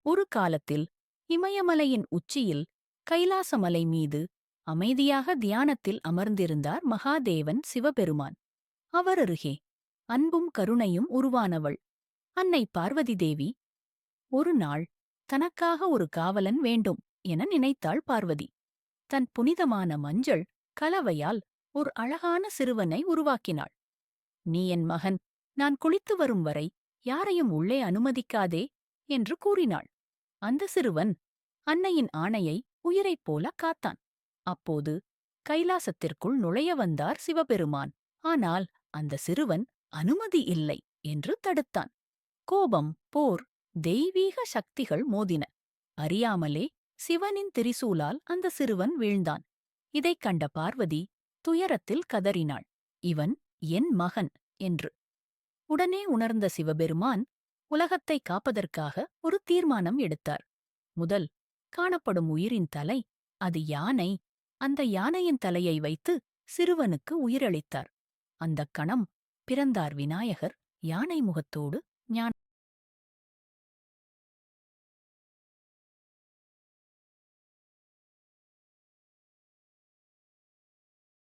ஒரு காலத்தில் இமயமலையின் உச்சியில் கைலாசமலை மீது அமைதியாக தியானத்தில் அமர்ந்திருந்தார் மகாதேவன் சிவபெருமான். அவரருகே அன்பும் கருணையும் உருவானவள் அன்னை பார்வதி தேவி. ஒரு நாள் தனக்காக ஒரு காவலன் வேண்டும் என நினைத்தாள் பார்வதி. தன் புனிதமான மஞ்சள் கலவையால் ஒரு அழகான சிறுவனை உருவாக்கினாள். "நீ என் மகன், நான் குளித்து வரும் வரை யாரையும் உள்ளே அனுமதிக்காதே" என்று கூறினாள். அந்த சிறுவன் அன்னையின் ஆணையை உயிரைப் போல காத்தான். அப்போது கைலாசத்திற்குள் நுழைய வந்தார் சிவபெருமான். ஆனால் அந்த சிறுவன் அனுமதி இல்லை என்று தடுத்தான். கோபம், போர், தெய்வீக சக்திகள் மோதின. அறியாமலே சிவனின் திரிசூலால் அந்த சிறுவன் வீழ்ந்தான். இதைக் கண்ட பார்வதி துயரத்தில் கதறினாள், "இவன் என் மகன்" என்று. உடனே உணர்ந்த சிவபெருமான் உலகத்தைக் காப்பதற்காக ஒரு தீர்மானம் எடுத்தார். முதல் காணப்படும் உயிரின் தலை, அது யானை. அந்த யானையின் தலையை வைத்து சிறுவனுக்கு உயிரளித்தார். அந்தக் கணம் பிறந்தார் விநாயகர், யானை முகத்தோடு, ஞான